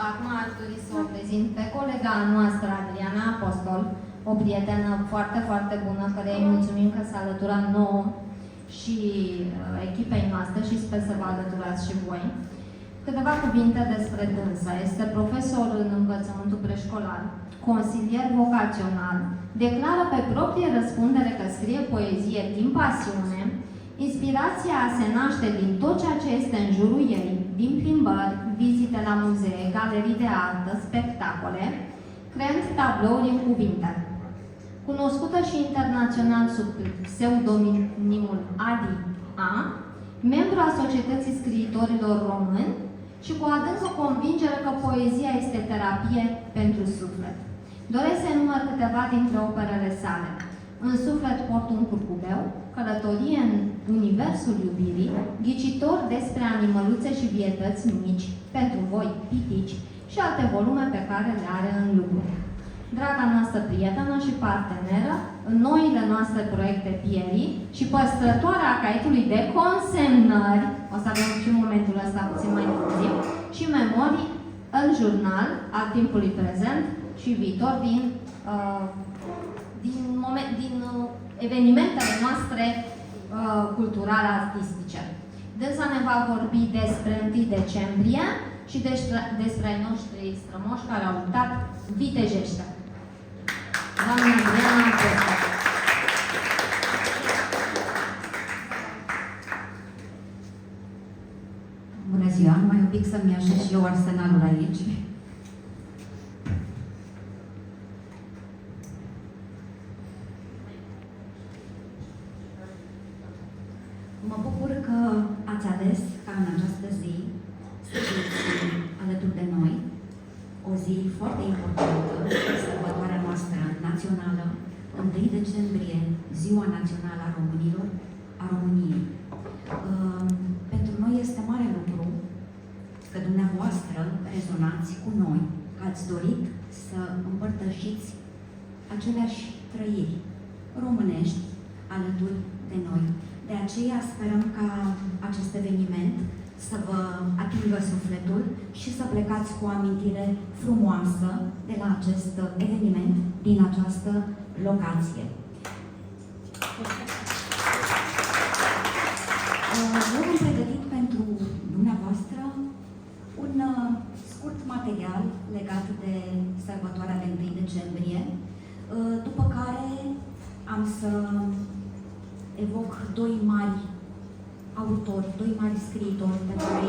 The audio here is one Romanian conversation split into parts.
Acum aș dori să o prezint pe colega noastră, Adriana Apostol, o prietenă foarte, foarte bună, care îi mulțumim că s-a alăturat nouă și echipei noastre și sper să vă alăturați și voi. Câteva cuvinte despre dânsa. Este profesor în învățământul preșcolar, consilier vocațional, declară pe proprie răspundere că scrie poezie din pasiune. Inspirația se naște din tot ceea ce este în jurul ei, din plimbări, vizite la muzee, galerii de artă, spectacole, creând tablouri în cuvinte. Cunoscută și internațional sub pseudonimul Adi A, membru a Societății Scriitorilor Români și cu adâncă convingere că poezia este terapie pentru suflet. Doresc să enumăr câteva dintre operele sale. În suflet port un curcubeu, Călătorie în universul iubirii, Ghicitor despre animăluțe și vietăți mici, pentru voi, pitici, și alte volume pe care le are în lucru. Draga noastră prietenă și parteneră, în noile noastre proiecte Pieri și păstrătoarea caietului de consemnări, o să avem și momentul ăsta puțin mai târziu, și memorii în jurnal al timpului prezent și viitor din evenimentele noastre culturale, artistice. Dânsa ne va vorbi despre 1 decembrie și despre ai noștri strămoși care au luptat vitejește. Doamna Adriana Apostol. Bună ziua! Mai un pic să-mi așez și eu arsenalul aici. Mă bucur că ați ales ca în această zi să fiți alături de noi. O zi foarte importantă, sărbătoarea noastră națională, 1 decembrie, Ziua Națională a Românilor, a României. Pentru noi este mare lucru că dumneavoastră rezonați cu noi, că ați dorit să împărtășiți aceleași trăiri românești alături de noi. De aceea sperăm ca acest eveniment să vă atingă sufletul și să plecați cu o amintire frumoasă de la acest eveniment din această locație. Eu am pregătit pentru dumneavoastră un scurt material legat de sărbătoarea de 1 decembrie, după care am să evoc doi mari autori, doi mari scriitori pe care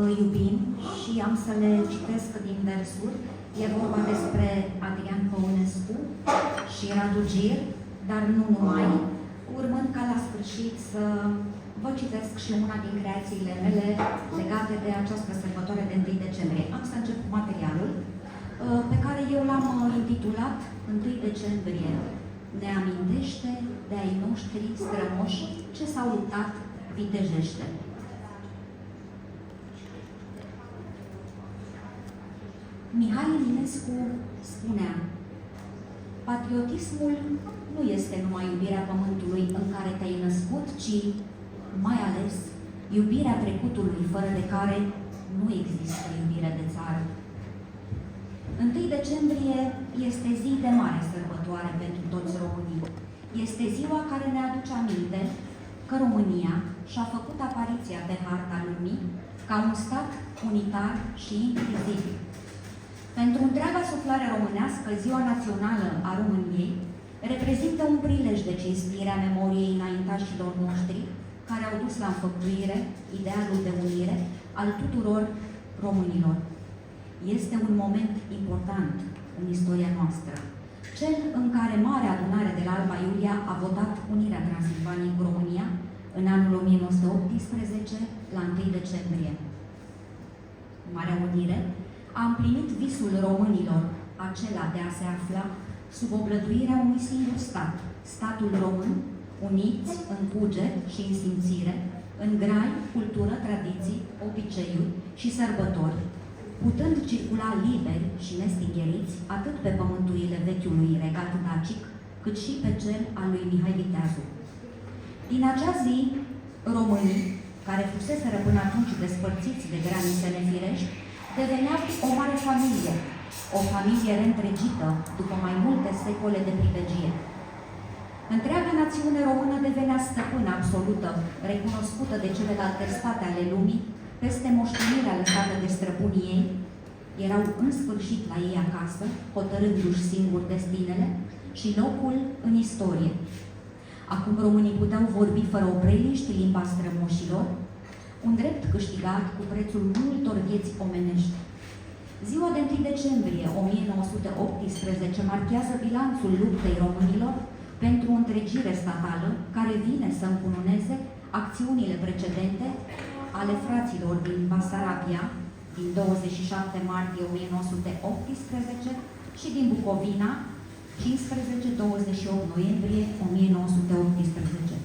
îi iubim și am să le citesc din versuri. E vorba despre Adrian Păunescu și Radu Gir, dar nu numai, urmând ca la sfârșit să vă citesc și una din creațiile mele legate de această sărbătoare de 1 decembrie. Am să încep cu materialul pe care eu l-am intitulat 1 decembrie. Ne amintește de ai noștri strămoși ce s-au luptat vitejește. Mihai Eminescu spunea: patriotismul nu este numai iubirea pământului în care te-ai născut, ci, mai ales, iubirea trecutului, fără de care nu există iubire de țară. 1 decembrie este zi de mare sărbătoare pentru toți românii. Este ziua care ne aduce aminte că România și-a făcut apariția pe harta lumii ca un stat unitar și indivizibil. Pentru întreaga suflare românească, Ziua Națională a României reprezintă un prilej de cinstire a memoriei înaintașilor noștri care au dus la înfăptuire idealul de unire al tuturor românilor. Este un moment important în istoria noastră, cel în care Marea Adunare de la Alba Iulia a votat unirea Transilvaniei cu România în anul 1918, la 1 decembrie. Marea Unire a împlinit visul românilor, acela de a se afla sub oblăduirea unui singur stat, statul român, uniți în cuget și în simțire, în grai, cultură, tradiții, obiceiuri și sărbători, putând circula liberi și nestingheriți atât pe pământurile vechiului regat dacic, cât și pe cel al lui Mihai Viteazu. Din acea zi, românii, care fuseseră până atunci despărțiți de granițe nefirești, deveneau o mare familie, o familie reîntregită după mai multe secole de privegie. Întreaga națiune română devenea stăpână absolută, recunoscută de celelalte state ale lumii, peste moștenirea lăsată de străbunii ei, erau în sfârșit la ei acasă, hotărându-și singuri destinele și locul în istorie. Acum românii puteau vorbi fără opreliști limba strămoșilor, un drept câștigat cu prețul multor vieți omenești. Ziua de 1 decembrie 1918 marchează bilanțul luptei românilor pentru o întregire statală care vine să încununeze acțiunile precedente ale fraților din Basarabia din 27 martie 1918 și din Bucovina 15-28 noiembrie 1918.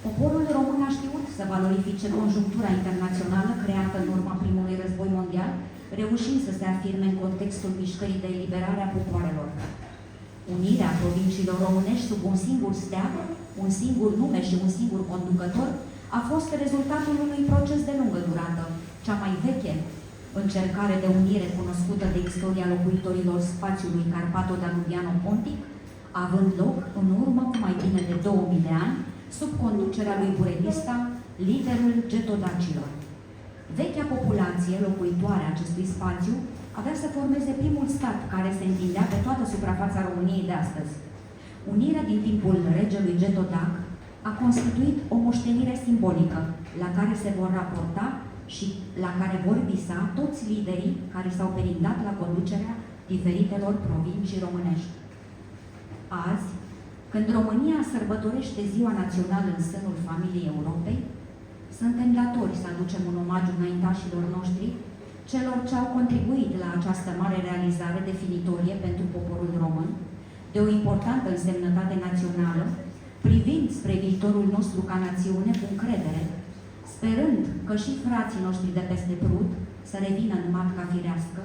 Poporul român a știut să valorifice conjunctura internațională creată în urma primului război mondial, reușind să se afirme în contextul mișcării de eliberare a popoarelor. Unirea provinciilor românești sub un singur steag, un singur nume și un singur conducător a fost rezultatul unui proces de lungă durată, cea mai veche încercare de unire cunoscută de istoria locuitorilor spațiului Carpato-Danubiano-Pontic, având loc în urmă cu mai bine de 2000 de ani, sub conducerea lui Burebista, liderul getodacilor. Vechea populație locuitoare a acestui spațiu avea să formeze primul stat care se întindea pe toată suprafața României de astăzi. Unirea din timpul regelui Getodac a constituit o moștenire simbolică la care se vor raporta și la care vor visa toți liderii care s-au perindat la conducerea diferitelor provincii românești. Azi, când România sărbătorește Ziua Națională în sânul familiei Europei, suntem datori să aducem un omagiu înaintașilor noștri, celor ce au contribuit la această mare realizare definitorie pentru poporul român, de o importantă însemnătate națională, privind spre viitorul nostru ca națiune cu încredere, sperând că și frații noștri de peste Prut să revină în matca firească,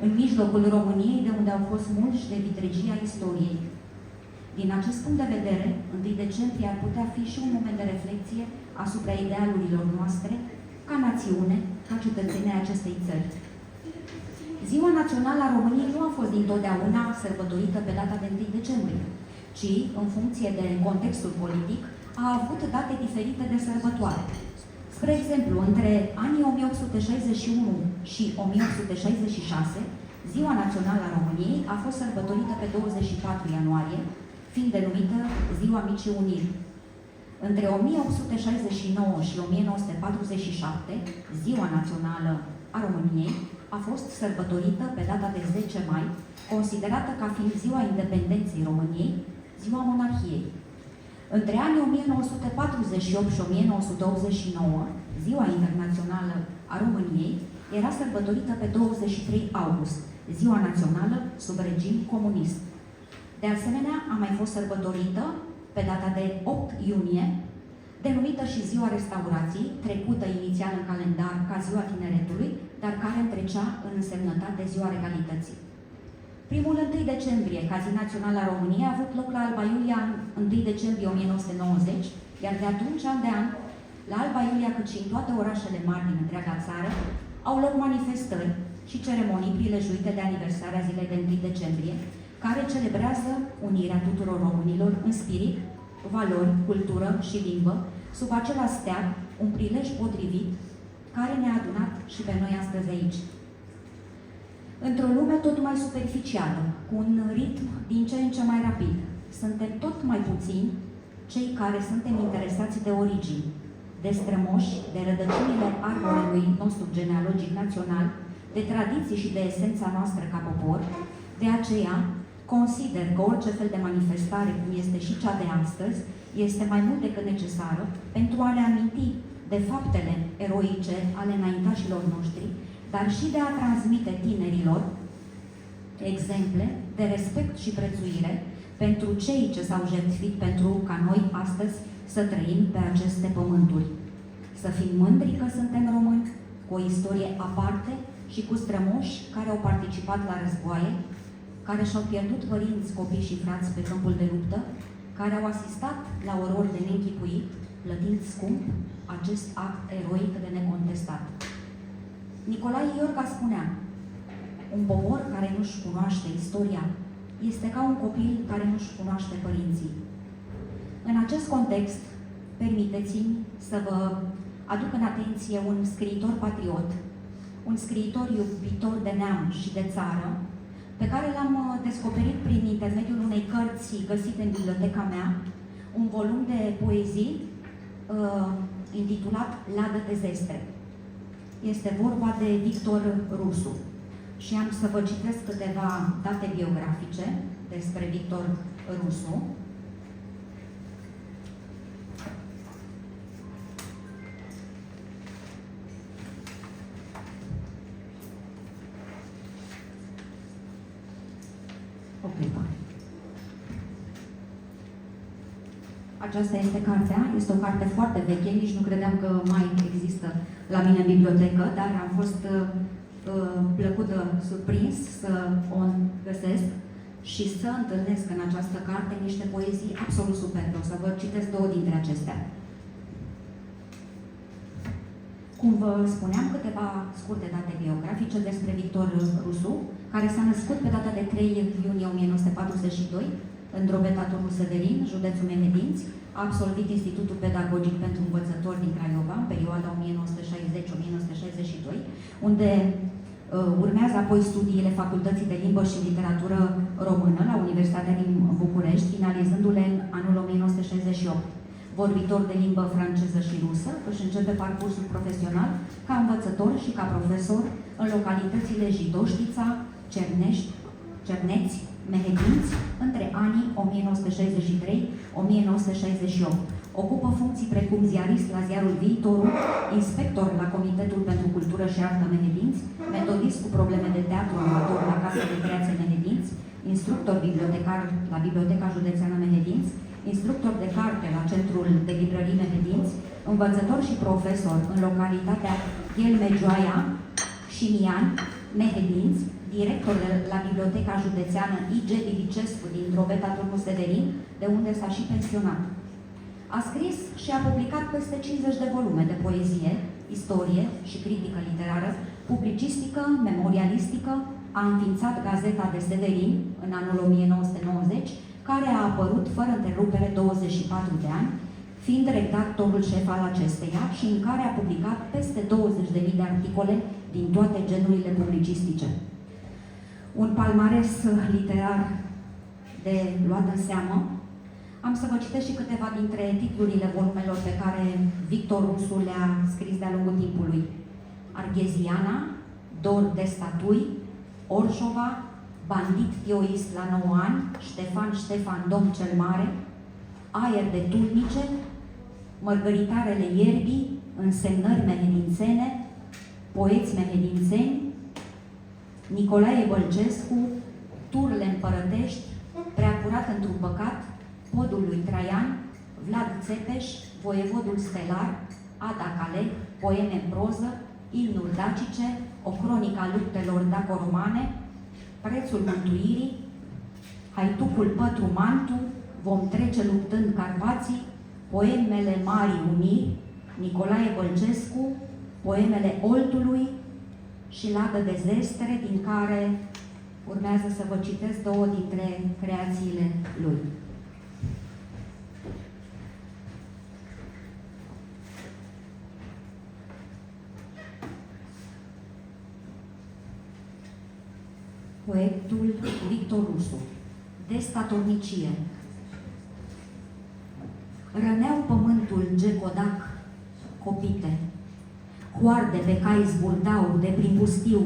în mijlocul României, de unde au fost mulți de vitregia istoriei. Din acest punct de vedere, 1 decembrie ar putea fi și un moment de reflexie asupra idealurilor noastre, ca națiune, ca cetățenii acestei țări. Ziua Națională a României nu a fost dintotdeauna sărbătorită pe data de 1 decembrie, ci, în funcție de contextul politic, a avut date diferite de sărbătoare. Spre exemplu, între anii 1861 și 1866, Ziua Națională a României a fost sărbătorită pe 24 ianuarie, fiind denumită Ziua Micii Uniri. Între 1869 și 1947, Ziua Națională a României a fost sărbătorită pe data de 10 mai, considerată ca fiind Ziua Independenței României, Ziua Monarhiei. Între anii 1948 și 1989, Ziua Internațională a României era sărbătorită pe 23 august, Ziua Națională sub regim comunist. De asemenea, a mai fost sărbătorită pe data de 8 iunie, denumită și Ziua Restaurației, trecută inițial în calendar ca Ziua Tineretului, dar care întrecea în însemnătate Ziua Regalității. Primul 1 decembrie, ca zi națională a României, a avut loc la Alba Iulia în 1 decembrie 1990, iar de atunci, an de an, la Alba Iulia, cât și în toate orașele mari din întreaga țară, au loc manifestări și ceremonii prilejuite de aniversarea zilei de 1 decembrie, care celebrează unirea tuturor românilor în spirit, valori, cultură și limbă, sub același steag, un prilej potrivit, care ne-a adunat și pe noi astăzi aici. Într-o lume tot mai superficială, cu un ritm din ce în ce mai rapid, suntem tot mai puțini cei care suntem interesați de origini, de strămoși, de rădăcinile arborelui nostru genealogic național, de tradiții și de esența noastră ca popor. De aceea, consider că orice fel de manifestare, cum este și cea de astăzi, este mai mult decât necesară pentru a le aminti de faptele eroice ale înaintașilor noștri, dar și de a transmite tinerilor exemple de respect și prețuire pentru cei ce s-au jertfit pentru ca noi astăzi să trăim pe aceste pământuri. Să fim mândri că suntem români, cu o istorie aparte și cu strămoși care au participat la războaie, care și-au pierdut părinți, copii și frați pe câmpul de luptă, care au asistat la orori de neînchipuit, plătind scump acest act eroic de necontestat. Nicolae Iorga spunea: un popor care nu-și cunoaște istoria este ca un copil care nu-și cunoaște părinții. În acest context, permiteți-mi să vă aduc în atenție un scriitor patriot, un scriitor iubitor de neam și de țară, pe care l-am descoperit prin intermediul unei cărți găsite în biblioteca mea, un volum de poezii intitulat Ladă de zestre. Este vorba de Victor Rusu. Și am să vă citesc câteva date biografice despre Victor Rusu. O clipă. Aceasta este cartea. Este o carte foarte veche, nici nu credeam că mai există la mine în bibliotecă, dar am fost plăcut surprins să o găsesc și să întâlnesc în această carte niște poezii absolut superbe. O să vă citesc două dintre acestea. Cum vă spuneam, câteva scurte date biografice despre Victor Rusu, care s-a născut pe data de 3 iunie 1942 în Drobeta Turnul Severin, județul Mehedinți, a absolvit Institutul Pedagogic pentru Învățători din Craiova în perioada 1960-1962, unde urmează apoi studiile Facultății de Limbă și Literatură Română la Universitatea din București, finalizându-le în anul 1968. Vorbitor de limbă franceză și rusă, își începe parcursul profesional ca învățător și ca profesor în localitățile Jidoștița, Cerneți, Mehedinți, între anii 1963-1968. Ocupă funcții precum ziarist la ziarul Viitorul, inspector la Comitetul pentru Cultură și Artă Mehedinți, metodist cu probleme de teatru amator la Casa de Creație Mehedinți, instructor bibliotecar la Biblioteca Județeană Mehedinți, instructor de carte la Centrul de Librării Mehedinți, învățător și profesor în localitatea Ghelmegioaia și Mian, Mehedinți, director la Biblioteca Județeană I.G. Divicescu din Drobeta Turnul Severin, de unde s-a și pensionat. A scris și a publicat peste 50 de volume de poezie, istorie și critică literară, publicistică, memorialistică, a înființat Gazeta de Severin în anul 1990, care a apărut fără întrerupere 24 de ani, fiind redactorul șef al acesteia și în care a publicat peste 20.000 de articole din toate genurile publicistice. Un palmares literar de luat în seamă. Am să vă citesc și câteva dintre titlurile volumelor pe care Victor Rusu le-a scris de-a lungul timpului. Argheziana, Dor de statui, Orșova, Bandit tioist la 9 ani, Ștefan, Domn cel Mare, Aer de tulnice, Mărgăritarele ierbii, Însemnări mehedințene, Poeți mehedințeni, Nicolae Bălcescu, Turle împărătești, Preacurat într-un păcat, Podul lui Traian, Vlad Țepeș, Voievodul stelar, Ada Caleh, Poeme în proză, Imnuri dacice, O cronică a luptelor daco-romane, Prețul mântuirii, Haitucul Pătru Mantu, Vom trece luptând Carpații, Poemele Marii Uniri, Nicolae Bălcescu, Poemele Oltului și Ladă de zestre, din care urmează să vă citesc două dintre creațiile lui. Poetul Victor Rusu. De statornicie. Răneau pământul gecodac copite, hoarde pe cai zburdau de prin pustiu,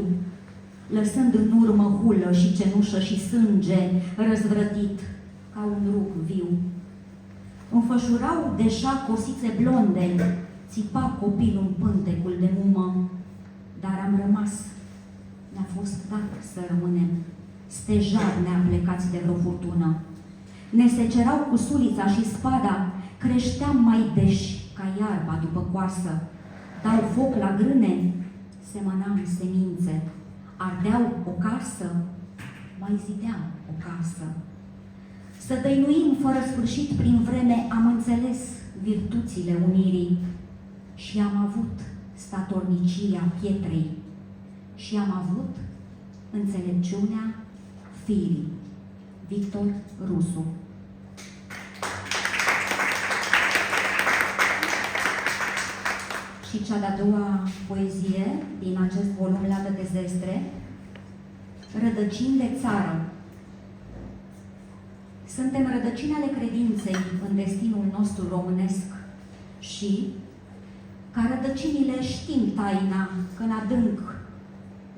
lăsând în urmă hulă și cenușă și sânge răzvrătit ca un rug viu. Înfășurau deja cosițe blonde, țipa copilul în pântecul de mumă, dar am rămas. Ne-a fost dat să rămânem, stejar neaplecați de vreo furtună. Ne secerau cu sulița și spada, creșteam mai deși ca iarba după coasă. Dau foc la grâne, semănam semințe. Ardeau o casă, mai zideam o casă. Să dăinuim fără sfârșit prin vreme, am înțeles virtuțile unirii și am avut statornicia pietrei și am avut înțelepciunea firii. Victor Rusu. Și cea de-a doua poezie din acest volum Leagă de zestre, Rădăcini de țară. Suntem rădăcini ale credinței în destinul nostru românesc și, ca rădăcinile, știm taina că în adânc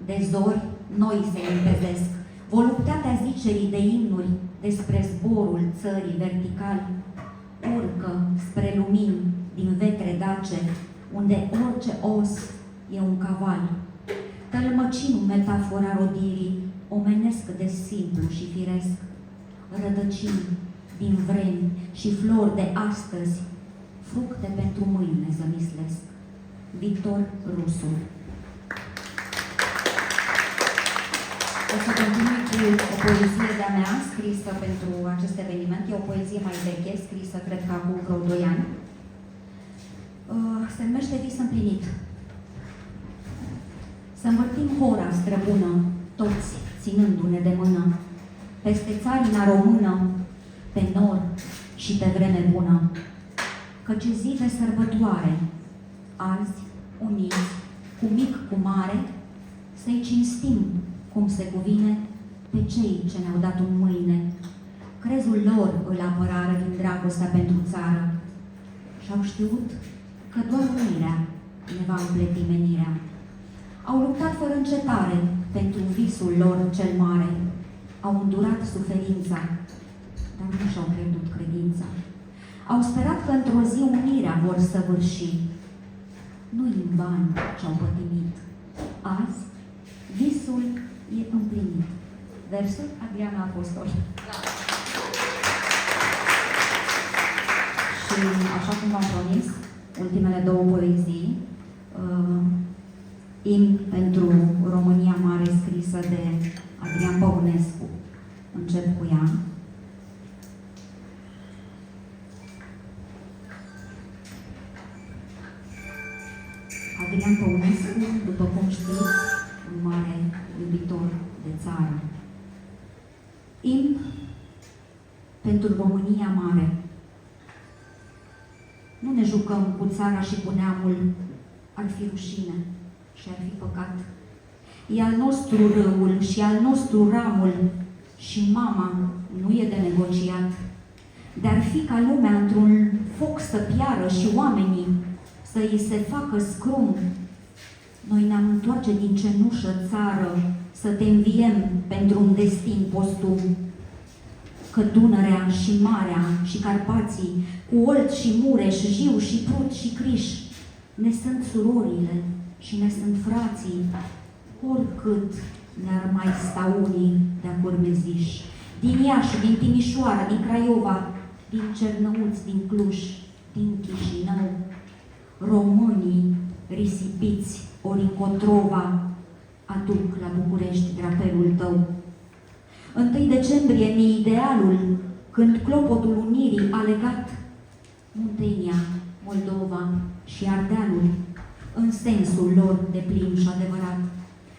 de zori noi se limpezesc. Voluptatea zicerii de imnuri despre zborul țării vertical urcă spre lumini din vetre dace, unde orice os e un caval. Tălmăcinul metafora rodirii, omenesc de simplu și firesc, rădăcini din vremi și flori de astăzi, fructe pentru mâine zămislesc. Victor Rusu. O să continui cu o poezie de-a mea scrisă pentru acest eveniment. E o poezie mai veche, scrisă cred că acum vreo 2 ani. Se numește Vis împlinit. Să învârtim hora străbună, toți ținându-ne de mână, peste țarina română, pe nor și pe vreme bună. Căci zi de sărbătoare, azi, uniți, cu mic, cu mare, să-i cinstim, cum se cuvine, pe cei ce ne-au dat un mâine. Crezul lor îl apărară din dragostea pentru țară și-au știut că doar unirea ne va împleti menirea. Au luptat fără încetare pentru visul lor cel mare. Au îndurat suferința, dar nu și-au pierdut credința. Au sperat că într-o zi unirea vor săvârși. Nu-i în bani ce-au pătimit. Azi, visul e împlinit. Versul Adriana Apostol. Și așa cum v-am promis, ultimele 2 poezii, imn pentru România Mare, scrisă de Adrian Păunescu. Încep cu ea. Adrian Păunescu, după cum știți, un mare iubitor de țară. Imn pentru România Mare. Nu ne jucăm cu țara și cu neamul, ar fi rușine și ar fi păcat. E al nostru râul și al nostru ramul și mama nu e de negociat. De-ar fi ca lumea într-un foc să piară și oamenii să îi se facă scrum, noi ne-am întoarce din cenușă țară să te înviem pentru un destin postum. Că Dunărea și Marea și Carpații, cu Olt și Mureș, Jiu și Prut și Criș, ne sunt surorile și ne sunt frații, oricât ne-ar mai sta unii de-a curmeziș. Din Iași, din Timișoara, din Craiova, din Cernăuți, din Cluj, din Chișinău, românii risipiți ori încotrova aduc la București drapelul tău. 1 decembrie mi idealul, când clopotul unirii a legat Muntenia, Moldova și Ardealul în sensul lor de plin și adevărat.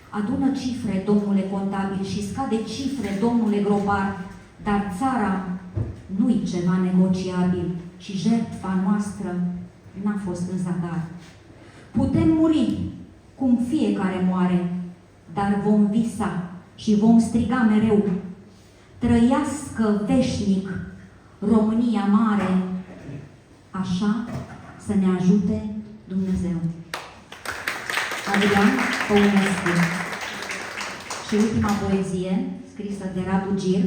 Adună cifre, domnule contabil, și scade cifre, domnule grobar, dar țara nu-i ceva negociabil, ci jertfa noastră n-a fost în zadar. Putem muri, cum fiecare moare, dar vom visa și vom striga mereu: trăiască veșnic România Mare, așa să ne ajute Dumnezeu. Adrian Păunescu. Și ultima poezie, scrisă de Radu Gir.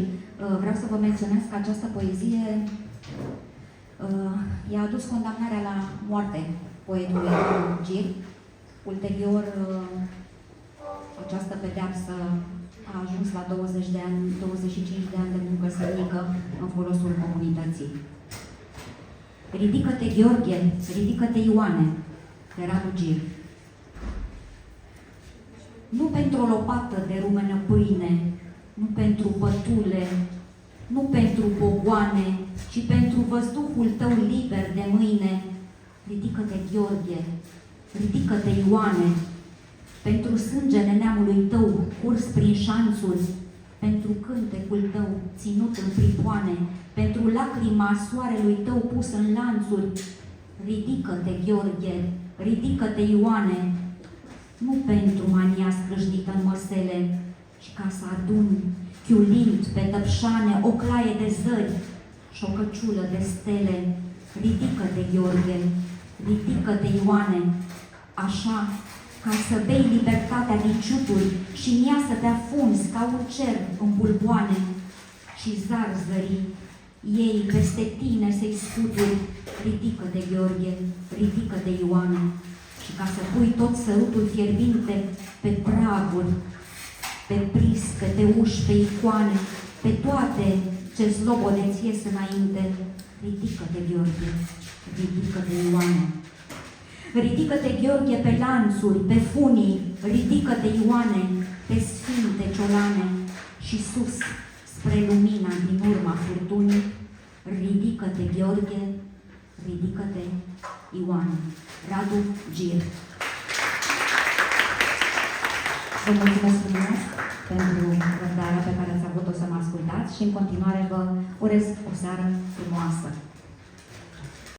Vreau să vă menționez că această poezie i-a adus condamnarea la moarte poetului Radu Gir. Ulterior, această pedeapsă a ajuns la 20 de ani, 25 de ani de muncă sălnică în folosul comunității. Ridică-te, Gheorghe, ridică-te, Ioane, de Radu Gir. Nu pentru o lopată de rumenă pâine, nu pentru pătule, nu pentru pogoane, ci pentru văzduhul tău liber de mâine. Ridică-te, Gheorghe, ridică-te, Ioane, pentru sângele neamului tău curs prin șanțuri, pentru cântecul tău ținut în pripoane, pentru lacrima soarelui tău pus în lanțuri. Ridică-te, Gheorghe, ridică-te, Ioane, nu pentru mania scrâșnită în măsele, ci ca să aduni, chiulind pe tăpșane o claie de zări și o căciulă de stele. Ridică-te, Gheorghe, ridică-te, Ioane, așa ca să bei libertatea din ciuturi și în ea să te afunzi ca un cer în bulboane și zarzării ei peste tine să-i scuturi. Ridică-te, Gheorghe, ridică-te, Ioane, și ca să pui tot sărutul fierbinte pe praguri, pe prispe, pe uși, pe icoane, pe toate ce slobode ți ies înainte. Ridică-te, Gheorghe, ridică-te, Ioane. Ridică-te, Gheorghe, pe lanțuri, pe funii, ridică-te, Ioane, pe sfinte ciolane și sus, spre lumina din urma furtunii. Ridică-te, Gheorghe, ridică-te, Ioane. Radu Gir. Vă mulțumesc frumos pentru răbdarea pe care ați avut-o să mă ascultați și în continuare vă urez o seară frumoasă.